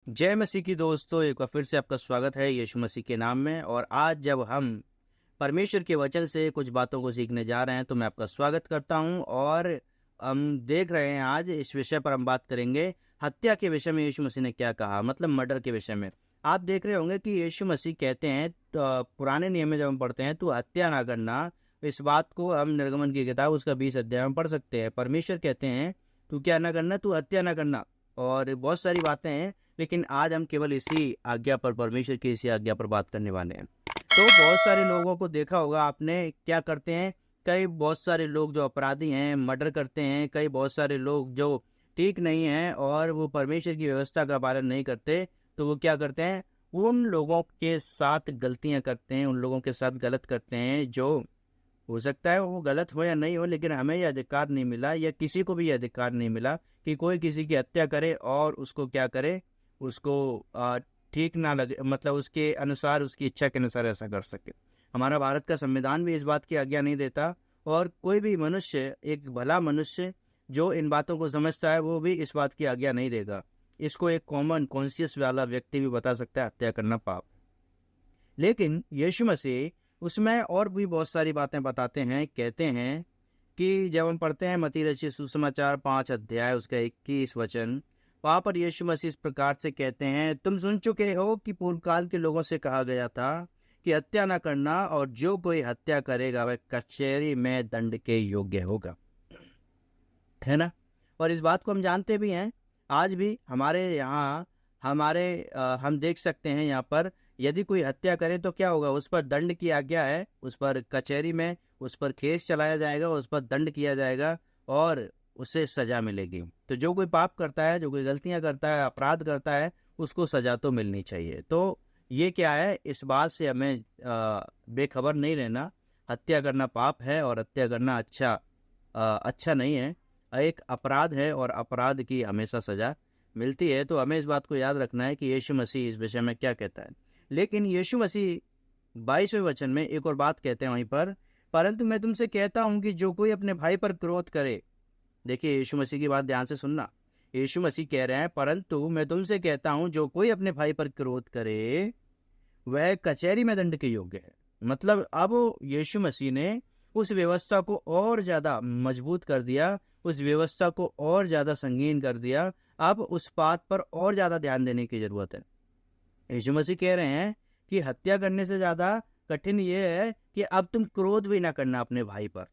जय मसीह की दोस्तों, एक बार फिर से आपका स्वागत है यीशु मसीह के नाम में। और आज जब हम परमेश्वर के वचन से कुछ बातों को सीखने जा रहे हैं तो मैं आपका स्वागत करता हूं। और हम देख रहे हैं आज इस विषय पर हम बात करेंगे, हत्या के विषय में यीशु मसीह ने क्या कहा, मतलब मर्डर के विषय में। आप देख रहे होंगे कि यीशु मसीह कहते हैं पुराने नियम में जब हम पढ़ते हैं तो हत्या ना करना, इस बात को हम निर्गमन की किताब उसका 20 अध्याय में पढ़ सकते हैं। परमेश्वर कहते हैं तू क्या ना करना, तू हत्या ना करना, और बहुत सारी बातें हैं। लेकिन आज हम केवल इसी आज्ञा पर, परमेश्वर की इसी आज्ञा पर बात करने वाले हैं। तो बहुत सारे लोगों को देखा होगा आपने, क्या करते हैं, कई बहुत सारे लोग जो अपराधी हैं, मर्डर करते हैं, कई बहुत सारे लोग जो ठीक नहीं हैं और वो परमेश्वर की व्यवस्था का पालन नहीं करते, तो वो क्या करते हैं, उन लोगों के साथ गलतियां करते हैं, उन लोगों के साथ गलत करते हैं। जो हो सकता है वो गलत हो या नहीं हो, लेकिन हमें यह अधिकार नहीं मिला या किसी को भी यह अधिकार नहीं मिला कि कोई किसी की हत्या करे और उसको क्या करे, उसको ठीक ना लगे, मतलब उसके अनुसार, उसकी इच्छा के अनुसार ऐसा कर सके। हमारा भारत का संविधान भी इस बात की आज्ञा नहीं देता, और कोई भी मनुष्य, एक भला मनुष्य जो इन बातों को समझता है, वो भी इस बात की आज्ञा नहीं देगा। इसको एक कॉमन कॉन्शियस वाला व्यक्ति भी बता सकता है हत्या करना पाप। लेकिन यीशु मसीह उसमें और भी बहुत सारी बातें बताते हैं। कहते हैं कि जब हम पढ़ते हैं मत्ती रचित सुसमाचार 5 अध्याय उसका 21 वचन, वहां पर यीशु मसीह इस प्रकार से कहते हैं, तुम सुन चुके हो कि पूर्व काल के लोगों से कहा गया था कि हत्या न करना, और जो कोई हत्या करेगा वह कचहरी में दंड के योग्य होगा, है ना। और इस बात को हम जानते भी हैं। आज भी हमारे यहाँ हम देख सकते हैं यहाँ पर, यदि कोई हत्या करे तो क्या होगा, उस पर दंड की आज्ञा है, उस पर कचहरी में उस पर केस चलाया जाएगा, उस पर दंड किया जाएगा और उसे सजा मिलेगी। तो जो कोई पाप करता है, जो कोई गलतियां करता है, अपराध करता है, उसको सजा तो मिलनी चाहिए। तो ये क्या है, इस बात से हमें बेखबर नहीं रहना। हत्या करना पाप है और हत्या करना अच्छा नहीं है, एक अपराध है और अपराध की हमेशा सजा मिलती है। तो हमें इस बात को याद रखना है कि यीशु मसीह इस विषय में क्या कहता है। लेकिन यीशु मसीह 22वें वचन में एक और बात कहते हैं वहीं पर, परंतु मैं तुमसे कहता हूं कि जो कोई अपने भाई पर क्रोध करे। देखिए यीशु मसीह की बात ध्यान से सुनना। यीशु मसीह कह रहे हैं, परंतु मैं तुमसे कहता हूं जो कोई अपने भाई पर क्रोध करे वह कचहरी में दंड के योग्य है। मतलब अब यीशु मसीह ने उस व्यवस्था को और ज्यादा मजबूत कर दिया, उस व्यवस्था को और ज्यादा संगीन कर दिया। अब उस बात पर और ज्यादा ध्यान देने की जरूरत है। यीशु मसीह कह रहे हैं कि हत्या करने से ज्यादा कठिन यह है कि अब तुम क्रोध भी ना करना अपने भाई पर,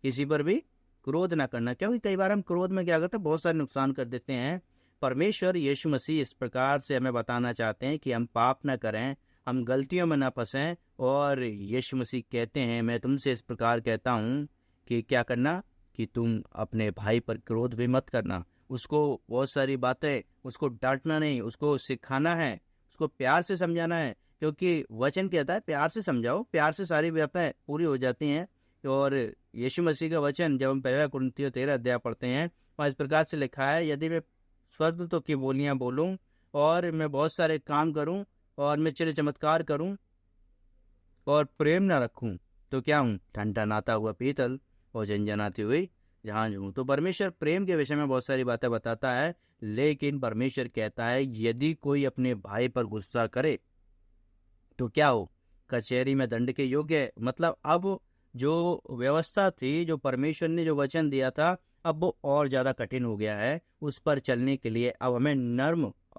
किसी पर भी क्रोध ना करना, क्योंकि कई बार हम क्रोध में क्या करते हैं, बहुत सारे नुकसान कर देते हैं। परमेश्वर यीशु मसीह इस प्रकार से हमें बताना चाहते हैं कि हम पाप ना करें, हम गलतियों में ना फंसें। और यीशु मसीह कहते हैं, मैं तुमसे इस प्रकार कहता हूं कि क्या करना, कि तुम अपने भाई पर क्रोध भी मत करना। उसको बहुत सारी बातें, उसको डांटना नहीं, उसको सिखाना है, उसको प्यार से समझाना है, क्योंकि वचन कहता है प्यार से समझाओ, प्यार से सारी बातें पूरी हो जाती हैं। और यीशु मसीह का वचन जब हम 1 कुरिन्थियों 13 अध्याय पढ़ते हैं, वहाँ इस प्रकार से लिखा है, यदि मैं स्वर्ग की बोलियां बोलूं और मैं बहुत सारे काम करूं और मैं चिर चमत्कार करूं और प्रेम न रखूं तो क्या हूं, ठंडा नाता हुआ पीतल और झंझनाती हुई जहां हूं। तो परमेश्वर प्रेम के विषय में बहुत सारी बातें बताता है। लेकिन परमेश्वर कहता है यदि कोई अपने भाई पर गुस्सा करे तो क्या हो, कचहरी में दंड के योग्य है। मतलब अब जो व्यवस्था थी, जो परमेश्वर ने जो वचन दिया था, अब वो और ज्यादा कठिन हो गया है। उस पर चलने के लिए अब हमें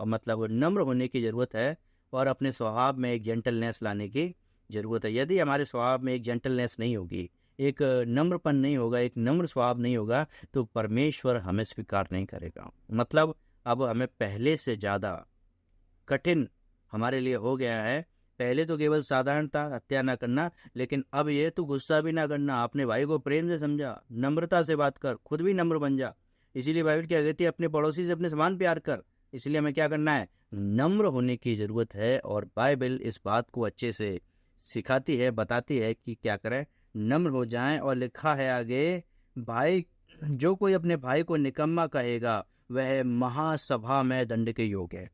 मतलब नम्र होने की जरूरत है और अपने स्वभाव में एक जेंटलनेस लाने की जरूरत है। यदि हमारे स्वभाव में एक जेंटलनेस नहीं होगी, एक नम्रपन नहीं होगा, एक नम्र स्वभाव नहीं होगा, तो परमेश्वर हमें स्वीकार नहीं करेगा। मतलब अब हमें पहले से ज्यादा कठिन हमारे लिए हो गया है। पहले तो केवल साधारण था, हत्या ना करना, लेकिन अब ये तू गुस्सा भी ना करना, अपने भाई को प्रेम से समझा, नम्रता से बात कर, खुद भी नम्र बन जा। इसीलिए बाइबल क्या कहती है, अपने पड़ोसी से अपने समान प्यार कर। इसलिए हमें क्या करना है, नम्र होने की जरूरत है। और बाइबल इस बात को अच्छे से सिखाती है, बताती है कि क्या करें, नम्र हो जाएं। और लिखा है आगे, भाई जो कोई अपने भाई को निकम्मा कहेगा वह महासभा में दंड के योग्य है।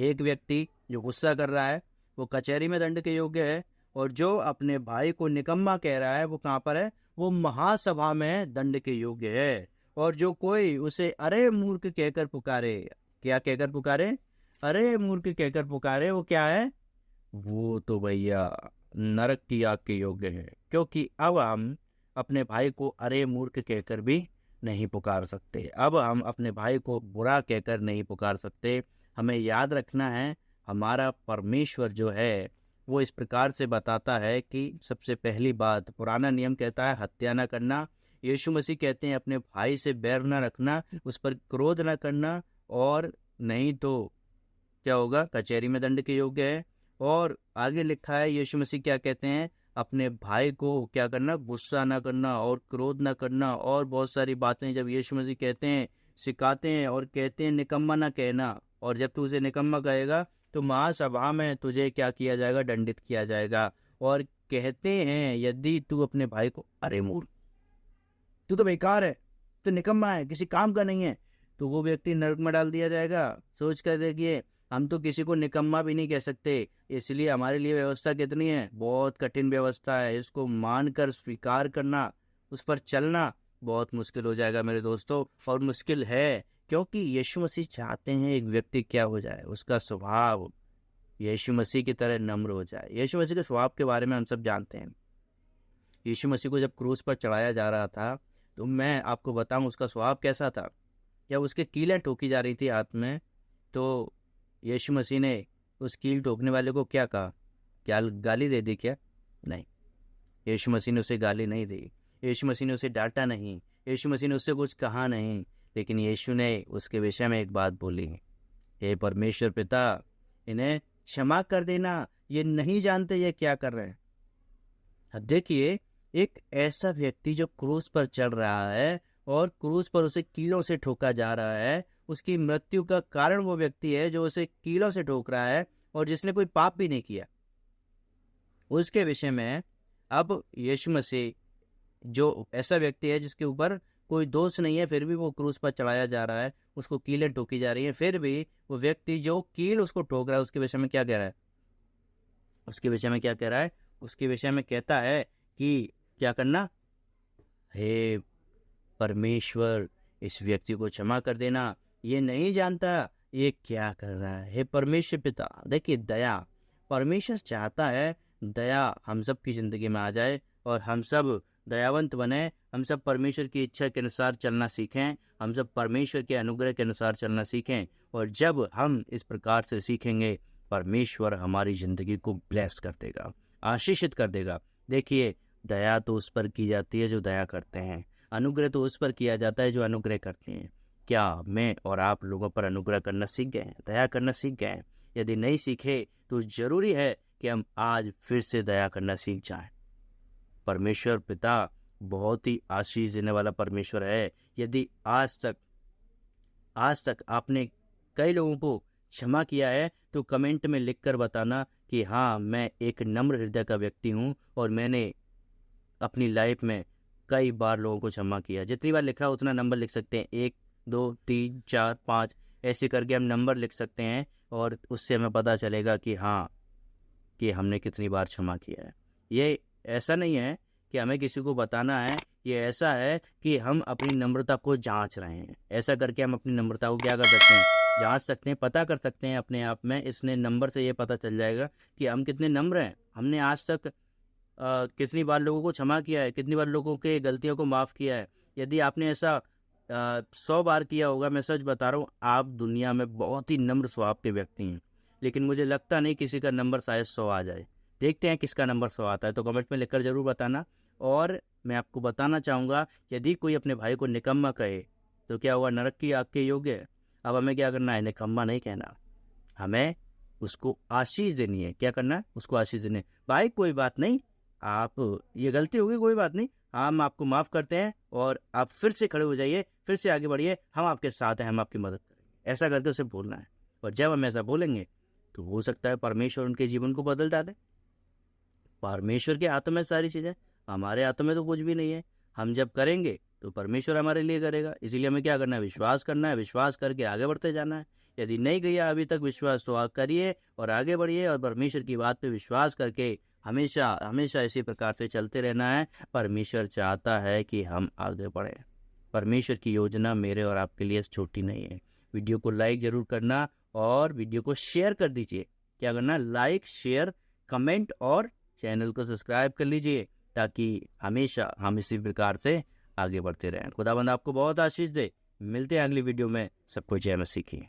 एक व्यक्ति जो गुस्सा कर रहा है वो कचहरी में दंड के योग्य है, और जो अपने भाई को निकम्मा कह रहा है वो कहाँ पर है, वो महासभा में दंड के योग्य है। और जो कोई उसे अरे मूर्ख कहकर पुकारे, क्या कहकर पुकारे? अरे मूर्ख कहकर पुकारे। वो क्या है? वो तो भैया नरक की आग के योग्य है, क्योंकि अब हम अपने भाई को अरे मूर्ख कहकर भी नहीं पुकार सकते। अब हम अपने भाई को बुरा कहकर नहीं पुकार सकते। हमें याद रखना है, हमारा परमेश्वर जो है वो इस प्रकार से बताता है कि सबसे पहली बात, पुराना नियम कहता है हत्या न करना। यीशु मसीह कहते हैं अपने भाई से बैर न रखना, उस पर क्रोध न करना, और नहीं तो क्या होगा? कचहरी में दंड के योग्य है। और आगे लिखा है यीशु मसीह क्या कहते हैं? अपने भाई को क्या करना? गुस्सा ना करना और क्रोध ना करना, और बहुत सारी बातें जब यीशु मसीह कहते हैं, सिखाते हैं, और कहते हैं निकम्मा ना कहना। और जब तू उसे निकम्मा कहेगा तो महासभा में तुझे क्या किया जाएगा? दंडित किया जाएगा। और कहते हैं यदि तू अपने भाई को अरे मूर्ख, तू तो बेकार है, तू निकम्मा है, किसी काम का नहीं है, तो वो व्यक्ति नरक में डाल दिया जाएगा। सोच कर देखिए, हम तो किसी को निकम्मा भी नहीं कह सकते, इसलिए हमारे लिए व्यवस्था कितनी है, बहुत कठिन व्यवस्था है। इसको मानकर स्वीकार करना, उस पर चलना बहुत मुश्किल हो जाएगा मेरे दोस्तों। और मुश्किल है क्योंकि यीशु मसीह चाहते हैं एक व्यक्ति क्या हो जाए? उसका स्वभाव यीशु मसीह की तरह नम्र हो जाए। यीशु मसीह के स्वभाव के बारे में हम सब जानते हैं। यीशु मसीह को जब क्रूस पर चढ़ाया जा रहा था, तो मैं आपको बताऊं उसका स्वभाव कैसा था। जब उसके कीलें ठोकी जा रही थी हाथ में, तो यीशु मसीह ने उस कील ठोकने वाले को क्या कहा? क्या गाली दे दी क्या? नहीं, यीशु मसीह ने उसे गाली नहीं दी, यीशु मसीह ने उसे डांटा नहीं, यीशु मसीह ने उससे कुछ कहा नहीं, लेकिन यीशु ने उसके विषय में एक बात बोली, हे परमेश्वर पिता, इन्हें क्षमा कर देना, ये नहीं जानते ये क्या कर रहे हैं। अब देखिए, एक ऐसा व्यक्ति जो क्रूस पर चढ़ रहा है और क्रूस पर उसे कीलों से ठोका जा रहा है, उसकी मृत्यु का कारण वो व्यक्ति है जो उसे कीलों से ठोक रहा है और जिसने कोई पाप भी नहीं किया, उसके विषय में अब यीशु मसीह जो ऐसा व्यक्ति है जिसके ऊपर कोई दोष नहीं है, फिर भी वो क्रूस पर चढ़ाया जा रहा है, उसको कीलें ठोकी जा रही है, फिर भी वो व्यक्ति जो कील उसको ठोक रहा है उसके विषय में क्या कह रहा है? उसके विषय में क्या कह रहा है? उसके विषय में कहता है कि क्या करना? हे परमेश्वर, इस व्यक्ति को क्षमा कर देना, ये नहीं जानता ये क्या कर रहा है। हे परमेश्वर पिता, देखिए दया, परमेश्वर चाहता है दया हम सब की जिंदगी में आ जाए और हम सब दयावंत बने, हम सब परमेश्वर की इच्छा के अनुसार चलना सीखें, हम सब परमेश्वर के अनुग्रह के अनुसार चलना सीखें। और जब हम इस प्रकार से सीखेंगे, परमेश्वर हमारी जिंदगी को ब्लेस कर देगा, आशीषित कर देगा। देखिए, दया तो उस पर की जाती है जो दया करते हैं, अनुग्रह तो उस पर किया जाता है जो अनुग्रह करते हैं। क्या मैं और आप लोगों पर अनुग्रह करना सीख गए हैं? दया करना सीख गए हैं? यदि नहीं सीखे तो जरूरी है कि हम आज फिर से दया करना सीख जाएं। परमेश्वर पिता बहुत ही आशीष देने वाला परमेश्वर है। यदि आज तक आपने कई लोगों को क्षमा किया है, तो कमेंट में लिखकर बताना कि हाँ, मैं एक नम्र हृदय का व्यक्ति हूँ और मैंने अपनी लाइफ में कई बार लोगों को क्षमा किया। जितनी बार लिखा उतना नंबर लिख सकते हैं, 1 2 3 4 5 ऐसे करके हम नंबर लिख सकते हैं, और उससे हमें पता चलेगा कि हाँ, कि हमने कितनी बार क्षमा किया है। ये ऐसा नहीं है कि हमें किसी को बताना है, ये ऐसा है कि हम अपनी नम्रता को जांच रहे हैं। ऐसा करके हम अपनी नम्रता को क्या कर सकते हैं? जांच सकते हैं, पता कर सकते हैं अपने आप में। इसने नंबर से ये पता चल जाएगा कि हम कितने नम्र हैं। हमने आज तक कितनी बार लोगों को क्षमा किया है, कितनी बार लोगों के गलतियों को माफ़ किया है। यदि आपने ऐसा 100 बार किया होगा, मैं सच बता रहा हूँ, आप दुनिया में बहुत ही नम्र स्वभाव के व्यक्ति हैं। लेकिन मुझे लगता नहीं किसी का नंबर शायद 100 आ जाए। देखते हैं किसका नंबर 100 आता है, तो कमेंट में लिखकर ज़रूर बताना। और मैं आपको बताना चाहूँगा, यदि कोई अपने भाई को निकम्मा कहे तो क्या हुआ? नरक की आग के योग्य है। अब हमें क्या करना है? निकम्मा नहीं कहना, हमें उसको आशीष देनी है। क्या करना है? उसको आशीष देनी है। भाई कोई बात नहीं, आप ये गलती होगी, कोई बात नहीं, हम आपको माफ़ करते हैं और आप फिर से खड़े हो जाइए, फिर से आगे बढ़िए, हम आपके साथ हैं, हम आपकी मदद करेंगे। ऐसा करके उसे बोलना है। और जब हम ऐसा बोलेंगे तो हो सकता है परमेश्वर उनके जीवन को बदल डाले। परमेश्वर के हाथों में सारी चीज़ें, हमारे हाथों में तो कुछ भी नहीं है। हम जब करेंगे तो परमेश्वर हमारे लिए करेगा। इसीलिए हमें क्या करना है? विश्वास करना है, विश्वास करके आगे बढ़ते जाना है। यदि नहीं किया अभी तक विश्वास, तो आप करिए और आगे बढ़िए, और परमेश्वर की बात पे विश्वास करके हमेशा हमेशा इसी प्रकार से चलते रहना है। परमेश्वर चाहता है कि हम आगे बढ़ें। परमेश्वर की योजना मेरे और आपके लिए छोटी नहीं है। वीडियो को लाइक ज़रूर करना और वीडियो को शेयर कर दीजिए। क्या करना, लाइक, शेयर, कमेंट और चैनल को सब्सक्राइब कर लीजिए ताकि हमेशा हम इसी प्रकार से आगे बढ़ते रहें। खुदाबंद आपको बहुत आशीष दे। मिलते हैं अगली वीडियो में। सबको जय मसीह की।